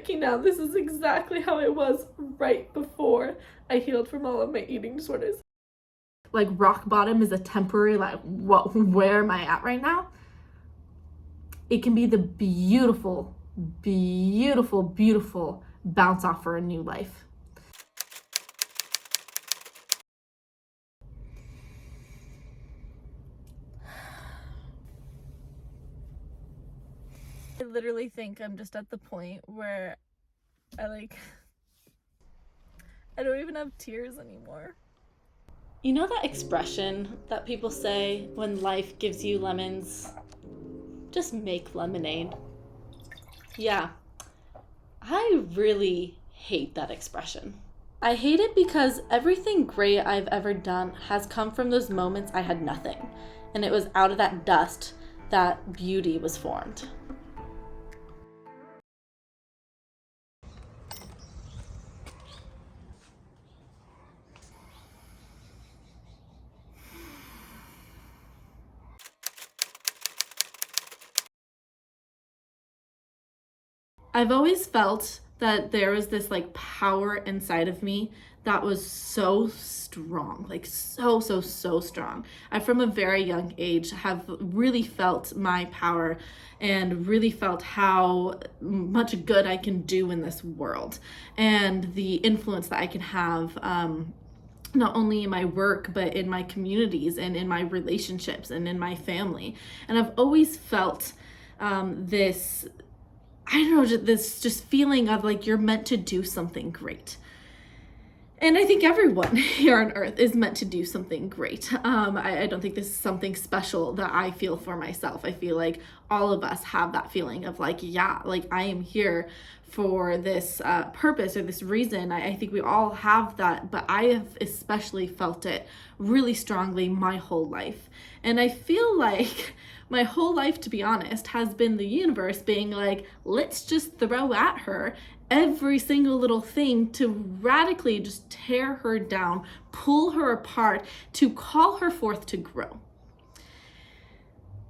breaking down. This is exactly how it was right before I healed from all of my eating disorders. Like rock bottom is a temporary, like, where am I at right now? It can be the beautiful, beautiful, beautiful bounce off for a new life. I literally think I'm just at the point where I don't even have tears anymore. You know that expression that people say when life gives you lemons, just make lemonade? Yeah, I really hate that expression. I hate it because everything great I've ever done has come from those moments I had nothing, and it was out of that dust that beauty was formed. I've always felt that there was this like power inside of me that was so strong, like so strong. I, from a very young age, have really felt my power and really felt how much good I can do in this world and the influence that I can have. Not only in my work, but in my communities and in my relationships and in my family. And I've always felt this, I don't know, this just feeling of like you're meant to do something great. And I think everyone here on earth is meant to do something great. I don't think this is something special that I feel for myself. I feel like all of us have that feeling of like, yeah, like I am here for this purpose or this reason. I think we all have that, but I have especially felt it really strongly my whole life. And I feel like my whole life, to be honest, has been the universe being like, let's just throw at her every single little thing to radically just tear her down, pull her apart, to call her forth to grow.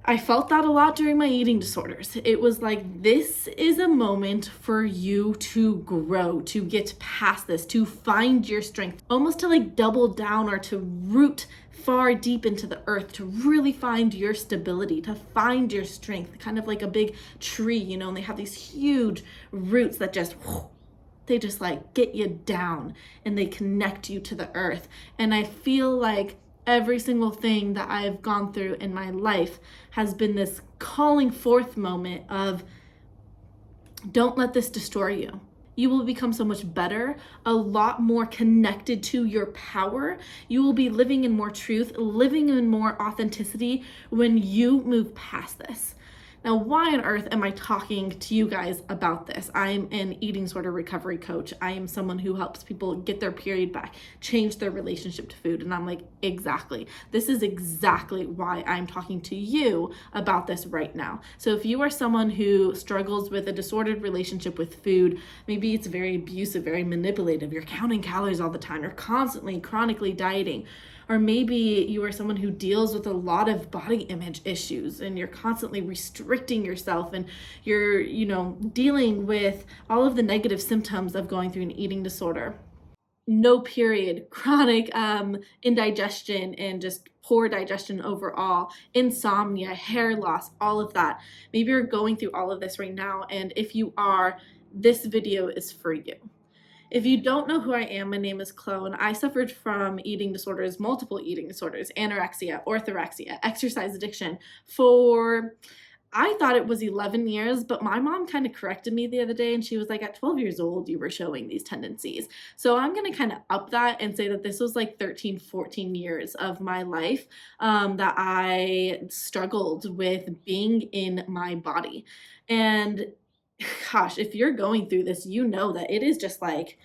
I felt that a lot during my eating disorders. It was like, this is a moment for you to grow, to get past this, to find your strength, almost to like double down or to root far deep into the earth, to really find your stability, to find your strength, kind of like a big tree, you know, and they have these huge roots that just, they just like get you down and they connect you to the earth. And I feel like every single thing that I've gone through in my life has been this calling forth moment of, don't let this destroy you. You will become so much better, a lot more connected to your power. You will be living in more truth, living in more authenticity when you move past this. Now, why on earth am I talking to you guys about this? I'm an eating disorder recovery coach. I am someone who helps people get their period back, change their relationship to food. And I'm like, exactly. This is exactly why I'm talking to you about this right now. So if you are someone who struggles with a disordered relationship with food, maybe it's very abusive, very manipulative, you're counting calories all the time, you're constantly, chronically dieting, or maybe you are someone who deals with a lot of body image issues and you're constantly restricting yourself and you're, you know, dealing with all of the negative symptoms of going through an eating disorder. No period, chronic indigestion and just poor digestion overall, insomnia, hair loss, all of that. Maybe you're going through all of this right now, and if you are, this video is for you. If you don't know who I am, my name is Chloe, and I suffered from eating disorders, multiple eating disorders, anorexia, orthorexia, exercise addiction for, I thought it was 11 years, but my mom kind of corrected me the other day and she was like, at 12 years old, you were showing these tendencies. So I'm going to kind of up that and say that this was like 13, 14 years of my life that I struggled with being in my body. And gosh, if you're going through this, you know that it is just like,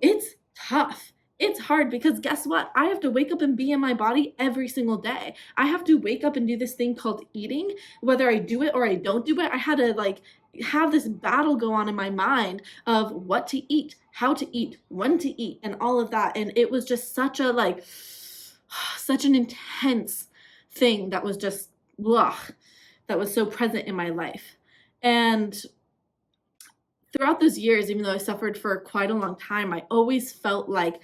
it's tough. It's hard because guess what? I have to wake up and be in my body every single day. I have to wake up and do this thing called eating, whether I do it or I don't do it. I had to like have this battle go on in my mind of what to eat, how to eat, when to eat, and all of that. And it was just such a like, such an intense thing that was just, ugh, that was so present in my life. And Throughout those years, even though I suffered for quite a long time, I always felt like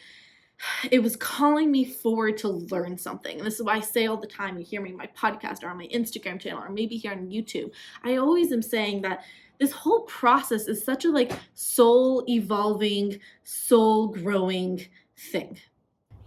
it was calling me forward to learn something. And this is why I say all the time, you hear me on my podcast or on my Instagram channel or maybe here on YouTube. I always am saying that this whole process is such a like soul evolving, soul growing thing.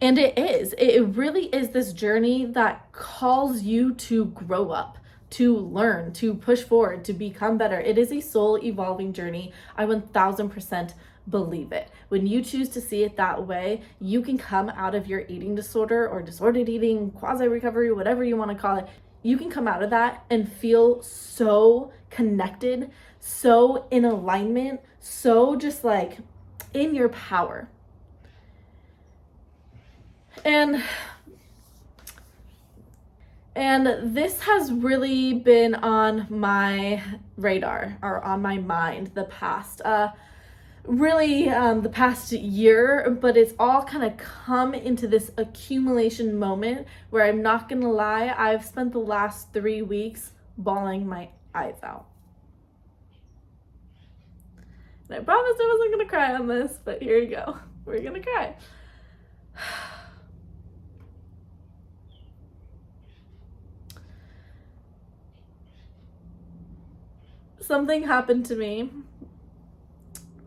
And it is. It really is this journey that calls you to grow up, to learn, to push forward, to become better. It is a soul evolving journey. I 1000% believe it. When you choose to see it that way, you can come out of your eating disorder or disordered eating, quasi recovery, whatever you want to call it. You can come out of that and feel so connected, so in alignment, so just like in your power. And this has really been on my radar or on my mind the past the past year, but it's all kind of come into this accumulation moment where I'm not gonna lie, I've spent the last 3 weeks bawling my eyes out. And I promised I wasn't gonna cry on this, but here you go. We're gonna cry. Something happened to me.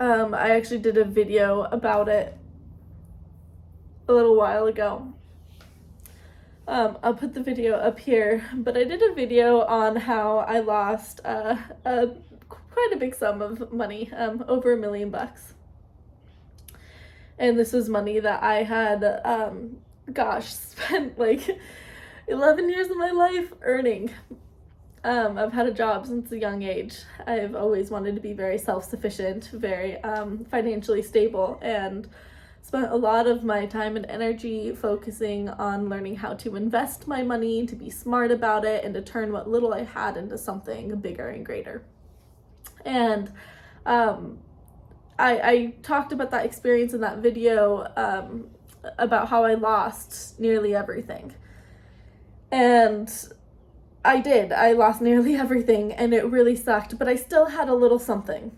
I actually did a video about it a little while ago. I'll put the video up here, but I did a video on how I lost quite a big sum of money, over $1 million. And this was money that I had, spent like 11 years of my life earning. I've had a job since a young age. I've always wanted to be very self-sufficient, very financially stable, and spent a lot of my time and energy focusing on learning how to invest my money, to be smart about it, and to turn what little I had into something bigger and greater. And I talked about that experience in that video, about how I lost nearly everything. And I did. I lost nearly everything, and it really sucked, but I still had a little something.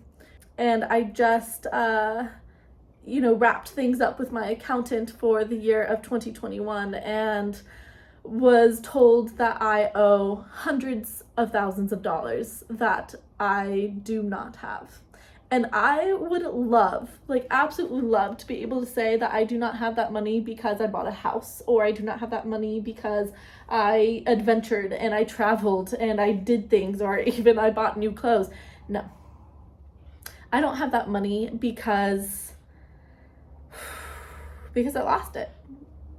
And I just, wrapped things up with my accountant for the year of 2021 and was told that I owe hundreds of thousands of dollars that I do not have. And I would love, like absolutely love, to be able to say that I do not have that money because I bought a house, or I do not have that money because I adventured and I traveled and I did things, or even I bought new clothes. No. I don't have that money because I lost it.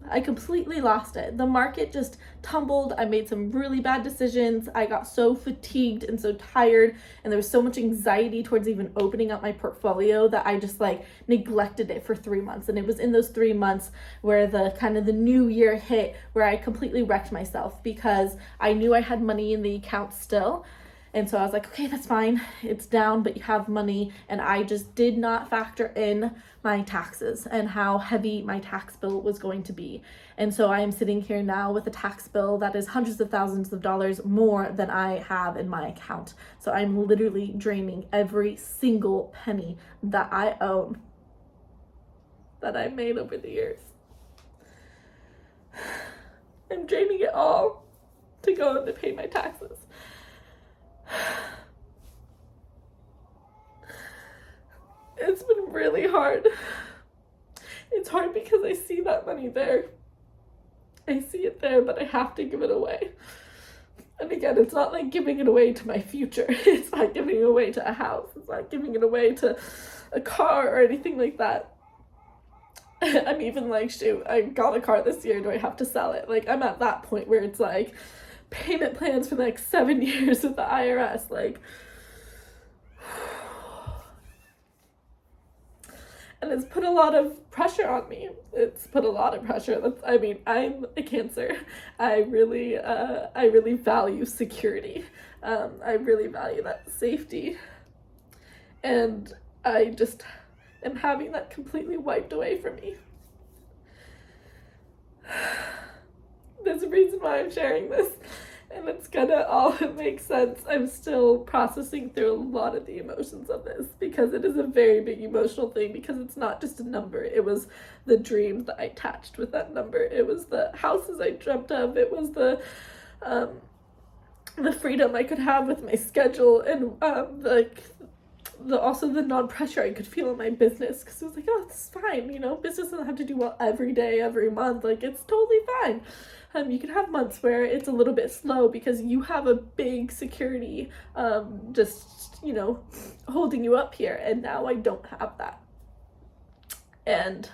I completely lost it. The market just tumbled. I made some really bad decisions. I got so fatigued and so tired, and there was so much anxiety towards even opening up my portfolio that I just like neglected it for 3 months. And it was in those 3 months where the kind of the new year hit, where I completely wrecked myself because I knew I had money in the account still. And so I was like, okay, that's fine. It's down, but you have money. And I just did not factor in my taxes and how heavy my tax bill was going to be. And so I am sitting here now with a tax bill that is hundreds of thousands of dollars more than I have in my account. So I'm literally draining every single penny that I own, that I made over the years. I'm draining it all to go and to pay my taxes. It's been really hard. It's hard because I see that money there. I see it there, but I have to give it away. And again, it's not like giving it away to my future. It's not giving it away to a house. It's not giving it away to a car or anything like that. I'm even like, shoot, I got a car this year. Do I have to sell it? Like, I'm at that point where it's like payment plans for the next 7 years with the IRS. Like, and it's put a lot of pressure on me. It's put a lot of pressure. I'm a Cancer. I really value security. I really value that safety. And I just am having that completely wiped away from me. There's a reason why I'm sharing this. And it's gonna all make sense. I'm still processing through a lot of the emotions of this because it is a very big emotional thing, because it's not just a number. It was the dreams that I attached with that number. It was the houses I dreamt of. It was the freedom I could have with my schedule, and also the non-pressure I could feel in my business, because it was like, oh, it's fine, you know, business doesn't have to do well every day, every month, like it's totally fine. You can have months where it's a little bit slow because you have a big security just, you know, holding you up here, and now I don't have that. And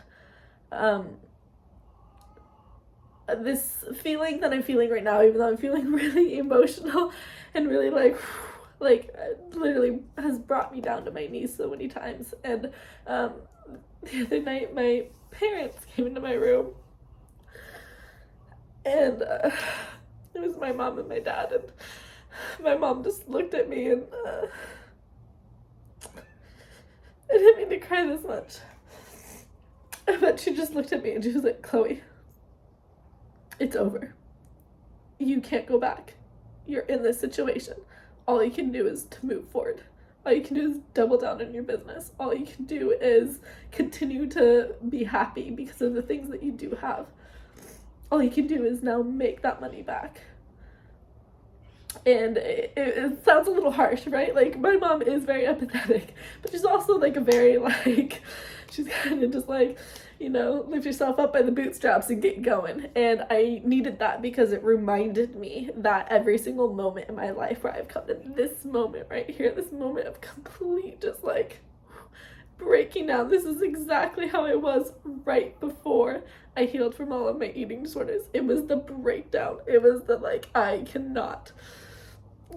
this feeling that I'm feeling right now, even though I'm feeling really emotional and really like literally has brought me down to my knees so many times. And the other night my parents came into my room, and it was my mom and my dad, and my mom just looked at me, and I didn't mean to cry this much, but she just looked at me and she was like, Chloe, it's over. You can't go back. You're in this situation. All you can do is to move forward. All you can do is double down on your business. All you can do is continue to be happy because of the things that you do have. All you can do is now make that money back. And it sounds a little harsh, right? Like, my mom is very empathetic, but she's also like a very like, she's kind of just like, you know, lift yourself up by the bootstraps and get going. And I needed that because it reminded me that every single moment in my life where I've come to this moment right here, this moment of complete just like breaking down, this is exactly how I was right before I healed from all of my eating disorders. It was the breakdown. It was the like, I cannot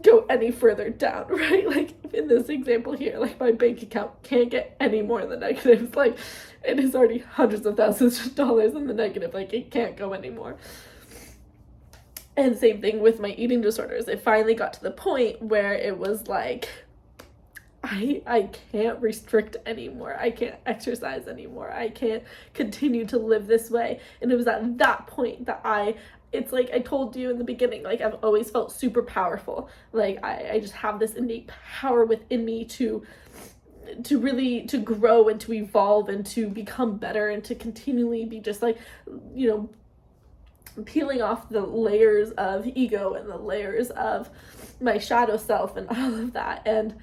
go any further down, right? Like in this example here, like my bank account can't get any more in the negatives. Like it is already hundreds of thousands of dollars in the negative. Like it can't go anymore. And same thing with my eating disorders. It finally got to the point where it was like, I can't restrict anymore. I can't exercise anymore. I can't continue to live this way. And it was at that point that it's like I told you in the beginning, like I've always felt super powerful. Like I just have this innate power within me to really to grow and to evolve and to become better and to continually be just like, you know, peeling off the layers of ego and the layers of my shadow self and all of that. And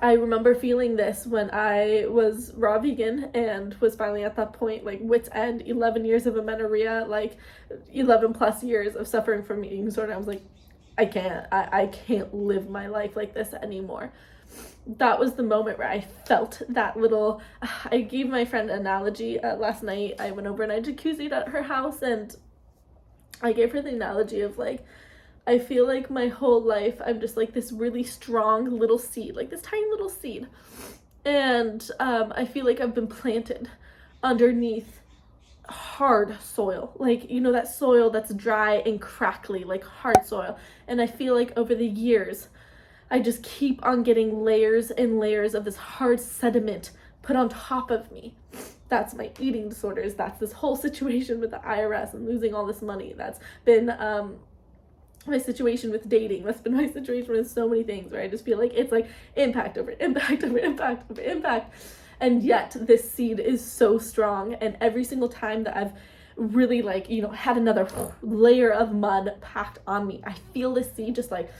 I remember feeling this when I was raw vegan and was finally at that point, like wit's end, 11 years of amenorrhea, like 11 plus years of suffering from eating disorder. I was like, I can't live my life like this anymore. That was the moment where I felt that little, I gave my friend an analogy last night. I went over and I jacuzzied at her house, and I gave her the analogy of like, I feel like my whole life I'm just like this really strong little seed, like this tiny little seed. And I feel like I've been planted underneath hard soil, like, you know, that soil that's dry and crackly, like hard soil. And I feel like over the years, I just keep on getting layers and layers of this hard sediment put on top of me. That's my eating disorders. That's this whole situation with the IRS and losing all this money. That's been my situation with dating. That's been my situation with so many things, where I just feel like it's like impact over impact over impact over impact. And yet this seed is so strong, and every single time that I've really like, you know, had another layer of mud packed on me, I feel this seed just like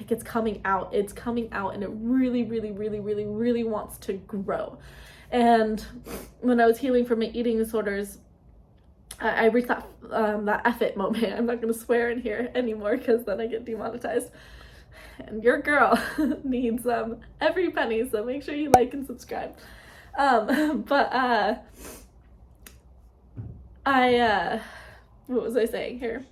it's coming out, and it really, really, really, really, really wants to grow. And when I was healing from my eating disorders, I reached that F-it moment. I'm not going to swear in here anymore because then I get demonetized. And your girl needs every penny, so make sure you like and subscribe. What was I saying here?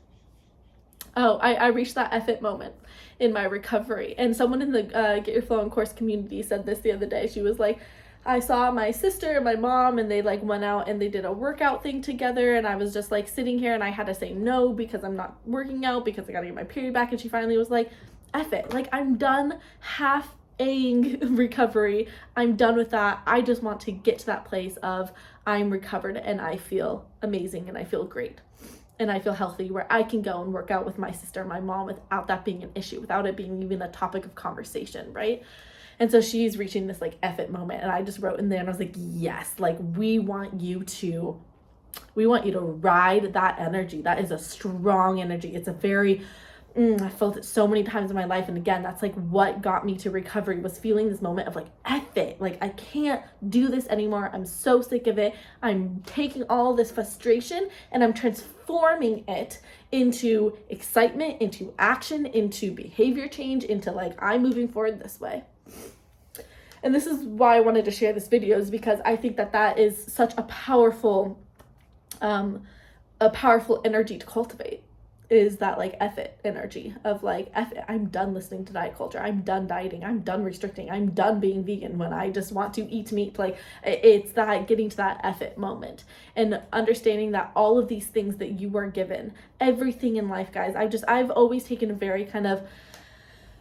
Oh, I reached that F-it moment in my recovery. And someone in the Get Your Flow On course community said this the other day. She was like, I saw my sister and my mom, and they like went out and they did a workout thing together, and I was just like sitting here, and I had to say no because I'm not working out because I gotta get my period back. And she finally was like, F it, like I'm done half-aing recovery. I'm done with that. I just want to get to that place of I'm recovered and I feel amazing and I feel great. and I feel healthy, where I can go and work out with my sister and my mom without that being an issue, without it being even a topic of conversation, right? And so she's reaching this like F it moment, and I just wrote in there and I was like, yes, like we want you to ride that energy. That is a strong energy. It's a very I felt it so many times in my life. And again, that's like what got me to recovery, was feeling this moment of like, F it. Like, I can't do this anymore. I'm so sick of it. I'm taking all this frustration and I'm transforming it into excitement, into action, into behavior change, into like, I'm moving forward this way. And this is why I wanted to share this video, is because I think that that is such a powerful energy to cultivate, is that like F it energy of like, F it, I'm done listening to diet culture. I'm done dieting. I'm done restricting. I'm done being vegan when I just want to eat meat. Like, it's that getting to that F it moment and understanding that all of these things that you are given, everything in life, guys, I've always taken a very kind of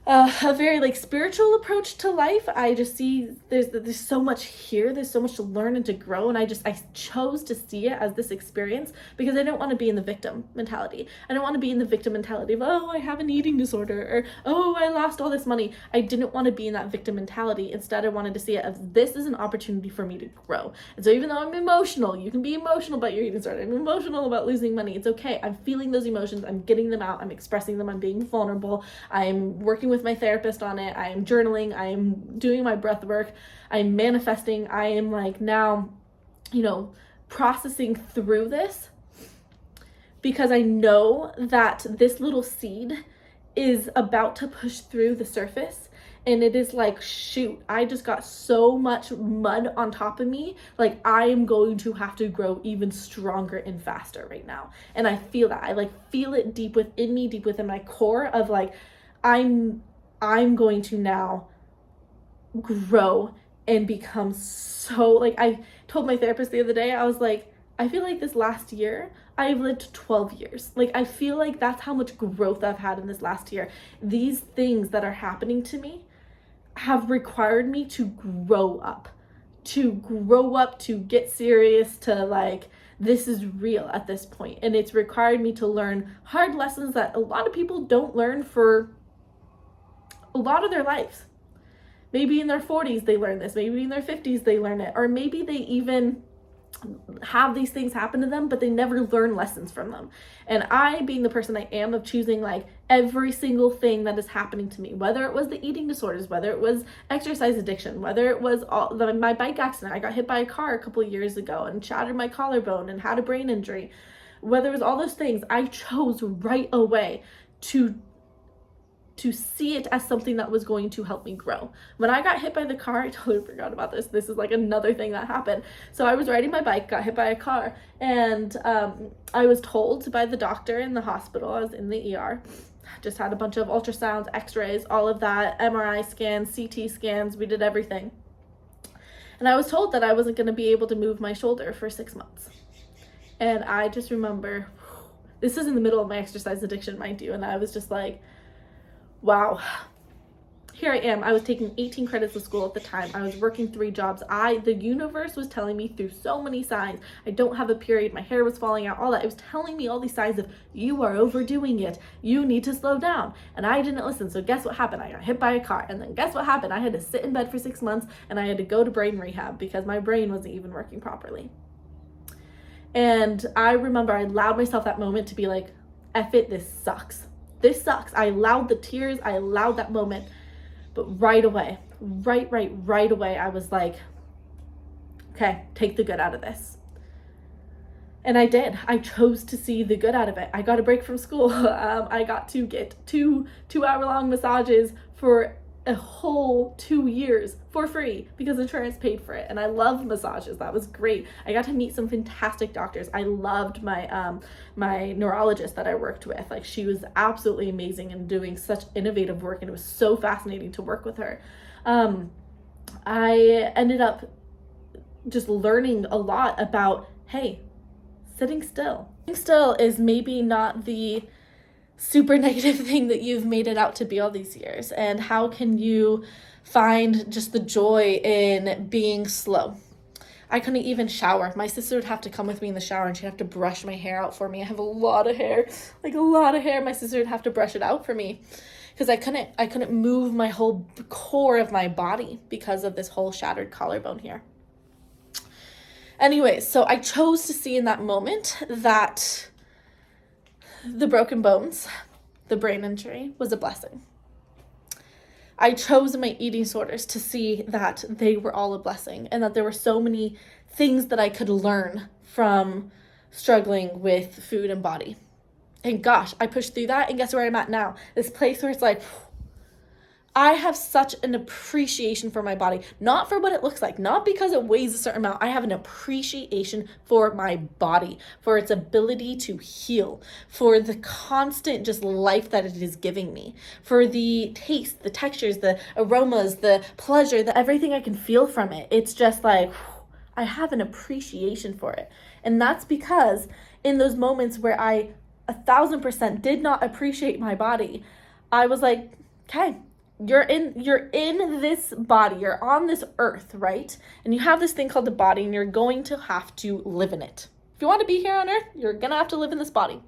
a very like spiritual approach to life. I just see there's so much here, there's so much to learn and to grow, and I chose to see it as this experience because I don't want to be in the victim mentality. I don't want to be in the victim mentality of, oh, I have an eating disorder, or oh, I lost all this money. I didn't want to be in that victim mentality. Instead, I wanted to see it as, this is an opportunity for me to grow. And so even though I'm emotional, you can be emotional about your eating disorder, I'm emotional about losing money, it's okay. I'm feeling those emotions, I'm getting them out, I'm expressing them, I'm being vulnerable, I'm working with my therapist on it, I am journaling, I am doing my breath work, I'm manifesting, I am like now, processing through this, because I know that this little seed is about to push through the surface. And it is like, shoot, I just got so much mud on top of me. Like, I am going to have to grow even stronger and faster right now. And I feel that. I like feel it deep within me, deep within my core of like, I'm going to now grow and become so, like, I told my therapist the other day, I was like, I feel like this last year, I've lived 12 years. Like, I feel like that's how much growth I've had in this last year. These things that are happening to me have required me to grow up, to get serious, to like, this is real at this point. And it's required me to learn hard lessons that a lot of people don't learn for a lot of their lives. Maybe in their 40s they learn this, maybe in their 50s they learn it, or maybe they even have these things happen to them, but they never learn lessons from them. And I, being the person I am, of choosing like every single thing that is happening to me, whether it was the eating disorders, whether it was exercise addiction, whether it was my bike accident, I got hit by a car a couple of years ago and shattered my collarbone and had a brain injury, whether it was all those things, I chose right away to see it as something that was going to help me grow. When I got hit by the car, I totally forgot about this. This is like another thing that happened. So I was riding my bike, got hit by a car, and I was told by the doctor in the hospital, I was in the ER, just had a bunch of ultrasounds, x-rays, all of that, MRI scans, CT scans, we did everything. And I was told that I wasn't going to be able to move my shoulder for 6 months. And I just remember, this is in the middle of my exercise addiction, mind you, and I was just like, wow, here I am. I was taking 18 credits of school at the time. I was working 3 jobs. The universe was telling me through so many signs. I don't have a period. My hair was falling out, all that. It was telling me all these signs of, you are overdoing it. You need to slow down. And I didn't listen. So guess what happened? I got hit by a car. And then guess what happened? I had to sit in bed for 6 months and I had to go to brain rehab because my brain wasn't even working properly. And I remember I allowed myself that moment to be like, F it, this sucks. This sucks. I allowed the tears. I allowed that moment. But right away, right away, I was like, okay, take the good out of this. And I did. I chose to see the good out of it. I got a break from school. I got to get two hour-long massages for a whole 2 years for free because insurance paid for it. And I loved massages. That was great. I got to meet some fantastic doctors. I loved my my neurologist that I worked with. Like, she was absolutely amazing and doing such innovative work, and it was so fascinating to work with her. I ended up just learning a lot about, hey, sitting still. Sitting still is maybe not the super negative thing that you've made it out to be all these years. And how can you find just the joy in being slow? I couldn't even shower. My sister would have to come with me in the shower and she'd have to brush my hair out for me. I have a lot of hair, like a lot of hair. My sister would have to brush it out for me because I couldn't move my whole core of my body because of this whole shattered collarbone here. Anyways, so I chose to see in that moment that the broken bones, the brain injury, was a blessing. I chose in my eating disorders to see that they were all a blessing and that there were so many things that I could learn from struggling with food and body. And gosh, I pushed through that, and guess where I'm at now? This place where it's like, I have such an appreciation for my body, not for what it looks like, not because it weighs a certain amount. I have an appreciation for my body, for its ability to heal, for the constant just life that it is giving me, for the taste, the textures, the aromas, the pleasure, the everything I can feel from it. It's just like, I have an appreciation for it. And that's because in those moments where I 1,000% did not appreciate my body, I was like, okay, you're in this body, you're on this earth, right? And you have this thing called the body, and you're going to have to live in it. If you want to be here on earth, you're gonna have to live in this body.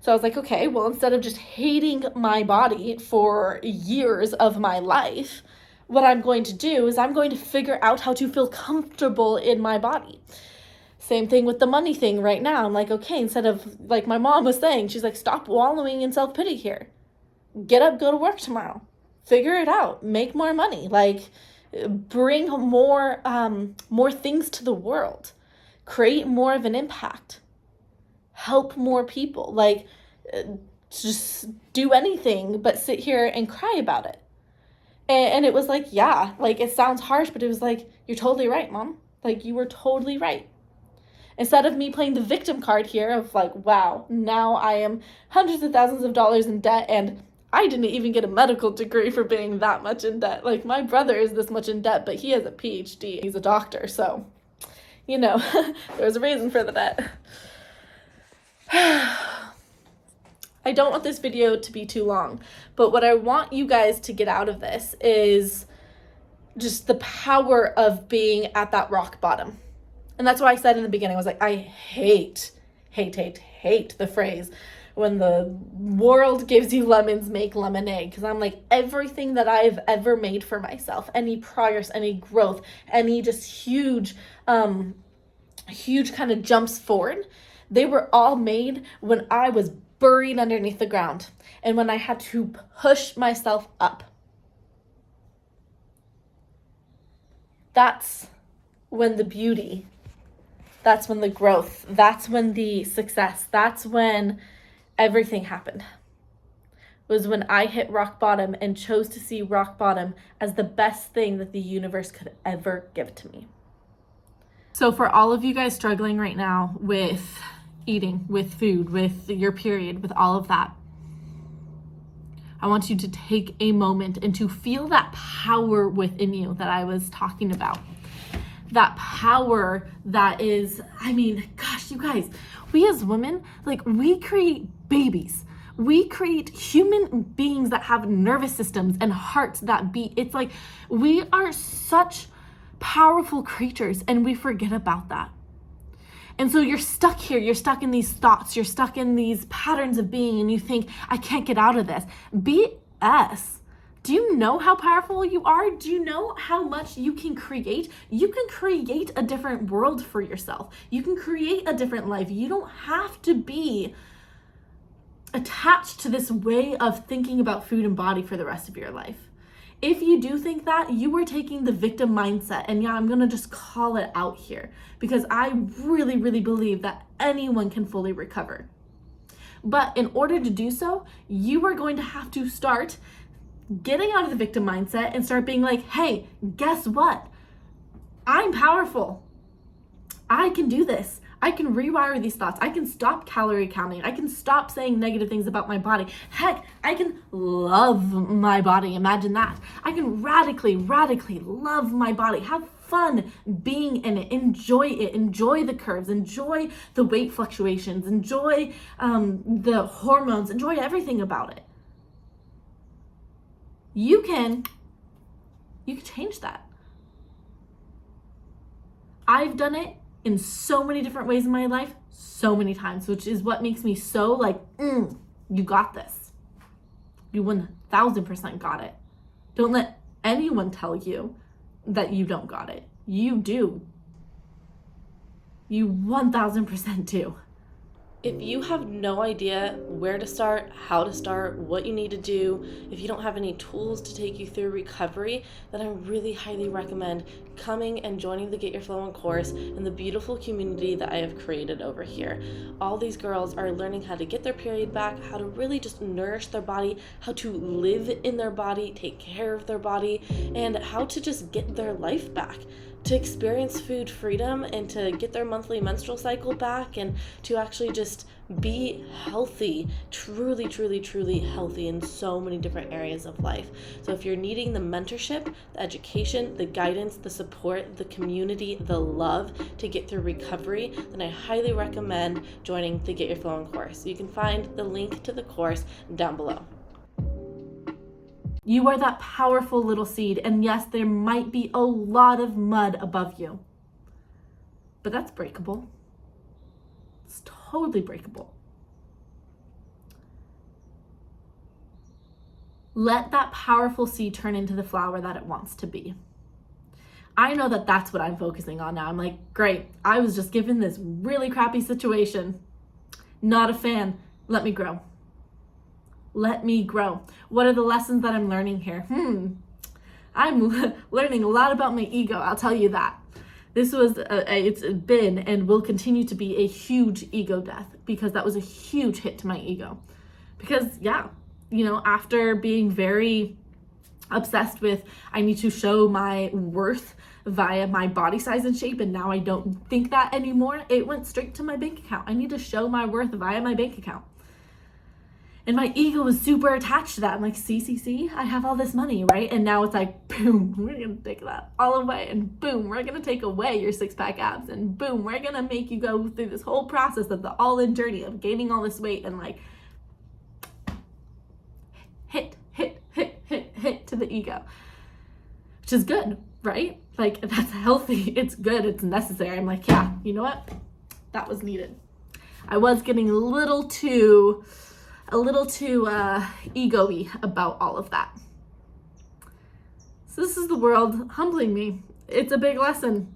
So I was like, okay, well, instead of just hating my body for years of my life, what I'm going to do is I'm going to figure out how to feel comfortable in my body. Same thing with the money thing right now. I'm like, okay, instead of, like my mom was saying, she's like, stop wallowing in self-pity here. Get up, go to work tomorrow. Figure it out, make more money, like bring more things to the world, create more of an impact, help more people, like just do anything but sit here and cry about it. And it was like, yeah, like it sounds harsh, but it was like, you're totally right, Mom. Like you were totally right. Instead of me playing the victim card here of like, wow, now I am hundreds of thousands of dollars in debt, and I didn't even get a medical degree for being that much in debt. Like my brother is this much in debt, but he has a PhD. He's a doctor. So, you know, there's a reason for the debt. I don't want this video to be too long, but what I want you guys to get out of this is just the power of being at that rock bottom. And that's why I said in the beginning, I was like, I hate the phrase, when the world gives you lemons, make lemonade. Because I'm like, everything that I've ever made for myself, any progress, any growth, any just huge kind of jumps forward, they were all made when I was buried underneath the ground and when I had to push myself up. That's when the beauty, that's when the growth, that's when the success, that's when everything happened. Was when I hit rock bottom and chose to see rock bottom as the best thing that the universe could ever give to me. So for all of you guys struggling right now with eating, with food, with your period, with all of that, I want you to take a moment and to feel that power within you that I was talking about. That power that is, I mean, gosh, you guys, we as women, like we create babies. We create human beings that have nervous systems and hearts that beat. It's like we are such powerful creatures and we forget about that. And so you're stuck here, you're stuck in these thoughts, you're stuck in these patterns of being, and you think, I can't get out of this. BS. Do you know how powerful you are? Do you know how much you can create? You can create a different world for yourself. You can create a different life. You don't have to be attached to this way of thinking about food and body for the rest of your life. If you do think that, you are taking the victim mindset. And yeah, I'm going to just call it out here because I really, really believe that anyone can fully recover. But in order to do so, you are going to have to start getting out of the victim mindset and start being like, hey, guess what? I'm powerful. I can do this. I can rewire these thoughts. I can stop calorie counting. I can stop saying negative things about my body. Heck, I can love my body. Imagine that. I can radically love my body. Have fun being in it. Enjoy it. Enjoy the curves. Enjoy the weight fluctuations. Enjoy the hormones. Enjoy everything about it. You can change that. I've done it in so many different ways in my life, so many times, which is what makes me so like, you got this. You 1000% got it. Don't let anyone tell you that you don't got it. You do. You 1000% do. If you have no idea where to start, how to start, what you need to do, if you don't have any tools to take you through recovery, then I really highly recommend coming and joining the Get Your Flow On course and the beautiful community that I have created over here. All these girls are learning how to get their period back, how to really just nourish their body, how to live in their body, take care of their body, and how to just get their life back, to experience food freedom and to get their monthly menstrual cycle back, and to actually just be healthy, truly, truly, truly healthy in so many different areas of life. So if you're needing the mentorship, the education, the guidance, the support, the community, the love to get through recovery, then I highly recommend joining the Get Your Flow On course. You can find the link to the course down below. You are that powerful little seed, and yes, there might be a lot of mud above you, but that's breakable. It's totally breakable. Let that powerful seed turn into the flower that it wants to be. I know that that's what I'm focusing on now. I'm like, great, I was just given this really crappy situation. Not a fan. Let me grow. Let me grow. What are the lessons that I'm learning here? I'm learning a lot about my ego, I'll tell you that. This was, it's been and will continue to be a huge ego death, because that was a huge hit to my ego. Because after being very obsessed with, I need to show my worth via my body size and shape, and now I don't think that anymore, it went straight to my bank account. I need to show my worth via my bank account. And my ego was super attached to that. I'm like, see, I have all this money, right? And now it's like, boom, we're going to take that all away. And boom, we're going to take away your six-pack abs. And boom, we're going to make you go through this whole process of the all-in journey of gaining all this weight and like hit to the ego, which is good, right? Like, that's healthy. It's good. It's necessary. I'm like, yeah, you know what? That was needed. I was getting a little too ego-y about all of that. So this is the world humbling me. It's a big lesson.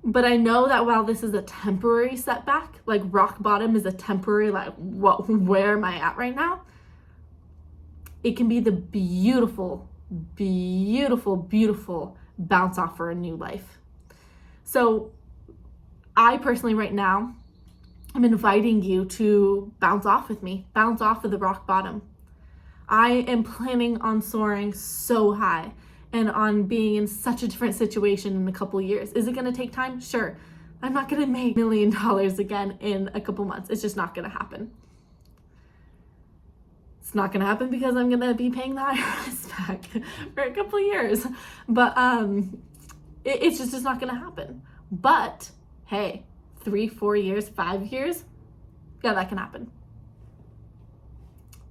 But I know that while this is a temporary setback, like rock bottom is a temporary, like, where am I at right now? It can be the beautiful, beautiful, beautiful bounce off for a new life. So I personally right now, I'm inviting you to bounce off with me, bounce off of the rock bottom. I am planning on soaring so high and on being in such a different situation in a couple years. Is it going to take time? Sure. I'm not going to make $1 million again in a couple months. It's just not going to happen. It's not going to happen because I'm going to be paying the IRS back for a couple years. But it's just not going to happen. But hey, 3, 4 years, 5 years, yeah, that can happen.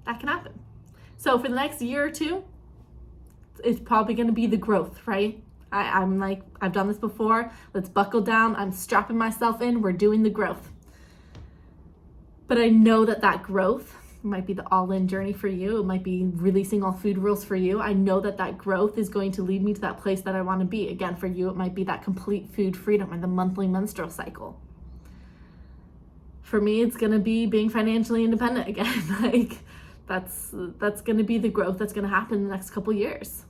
That can happen. So for the next year or two, it's probably going to be the growth, right? I'm like, I've done this before. Let's buckle down. I'm strapping myself in. We're doing the growth. But I know that growth might be the all-in journey for you. It might be releasing all food rules for you. I know that growth is going to lead me to that place that I want to be. Again, for you, it might be that complete food freedom and the monthly menstrual cycle. For me, it's going to be being financially independent again. Like, that's going to be the growth that's going to happen in the next couple years.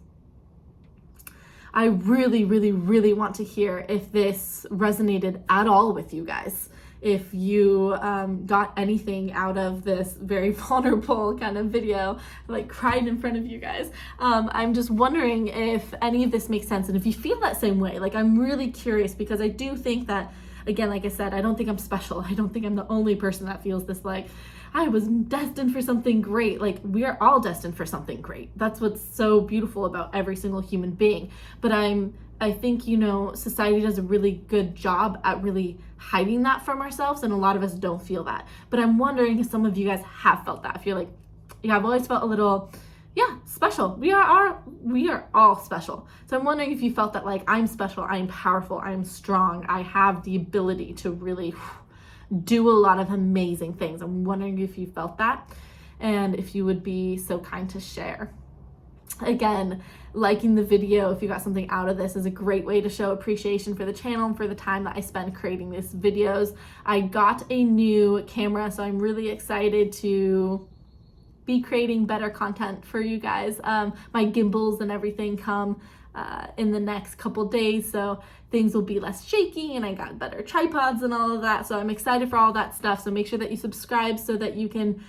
I really, really, really want to hear if this resonated at all with you guys. If you got anything out of this very vulnerable kind of video, like cried in front of you guys. I'm just wondering if any of this makes sense. And if you feel that same way, like, I'm really curious, because I do think that, again, like I said, I don't think I'm special. I don't think I'm the only person that feels this, like, I was destined for something great. Like, we are all destined for something great. That's what's so beautiful about every single human being. But I think, society does a really good job at really hiding that from ourselves, and a lot of us don't feel that. But I'm wondering if some of you guys have felt that. If you're like, yeah, I've always felt a little yeah, special. We are all special. So I'm wondering if you felt that, like, I'm special, I'm powerful, I'm strong, I have the ability to really do a lot of amazing things. I'm wondering if you felt that, and if you would be so kind to share. Again, liking the video if you got something out of this is a great way to show appreciation for the channel and for the time that I spend creating these videos. I got a new camera, so I'm really excited to be creating better content for you guys. My gimbals and everything come in the next couple days, so things will be less shaky, and I got better tripods and all of that. So I'm excited for all that stuff. So make sure that you subscribe so that you can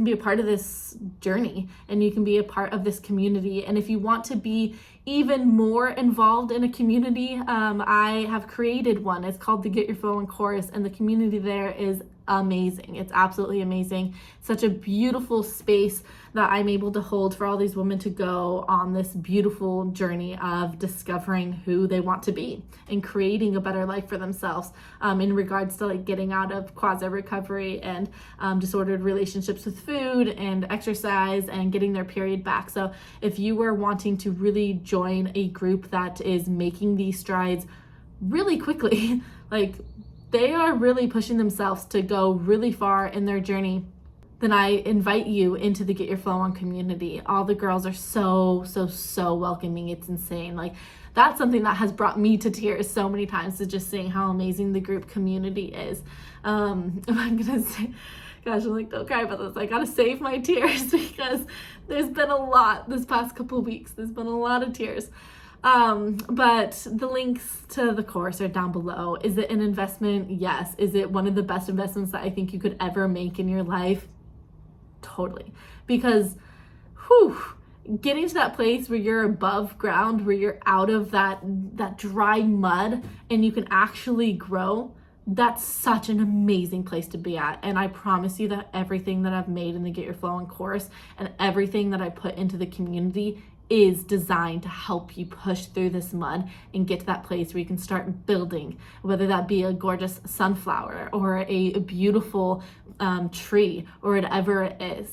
be a part of this journey, and you can be a part of this community. And if you want to be even more involved in a community, I have created one. It's called the Get Your Flowing Chorus, and the community there is amazing. It's absolutely amazing. Such a beautiful space that I'm able to hold for all these women to go on this beautiful journey of discovering who they want to be and creating a better life for themselves, in regards to like getting out of quasi recovery and disordered relationships with food and exercise and getting their period back. So if you were wanting to really join a group that is making these strides really quickly, like they are really pushing themselves to go really far in their journey, then I invite you into the Get Your Flow On community. All the girls are so welcoming. It's insane. Like, that's something that has brought me to tears so many times, to just seeing how amazing the group community is. I'm gonna say, gosh, I'm like, don't cry about this. I gotta save my tears because there's been a lot this past couple weeks. There's been a lot of tears. But the links to the course are down below. Is it an investment? Yes. Is it one of the best investments that I think you could ever make in your life? Totally. Because, getting to that place where you're above ground, where you're out of that dry mud and you can actually grow, that's such an amazing place to be at. And I promise you that everything that I've made in the Get Your Flow On course and everything that I put into the community is designed to help you push through this mud and get to that place where you can start building, whether that be a gorgeous sunflower or a beautiful tree or whatever it is.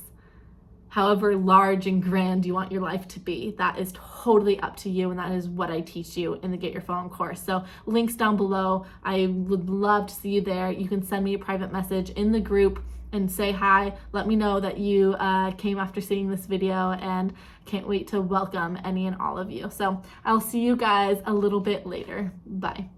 However large and grand you want your life to be, that is totally up to you, and that is what I teach you in the Get Your Flow On course. So links down below. I would love to see you there. You can send me a private message in the group and say hi. Let me know that you came after seeing this video, and can't wait to welcome any and all of you. So I'll see you guys a little bit later. Bye.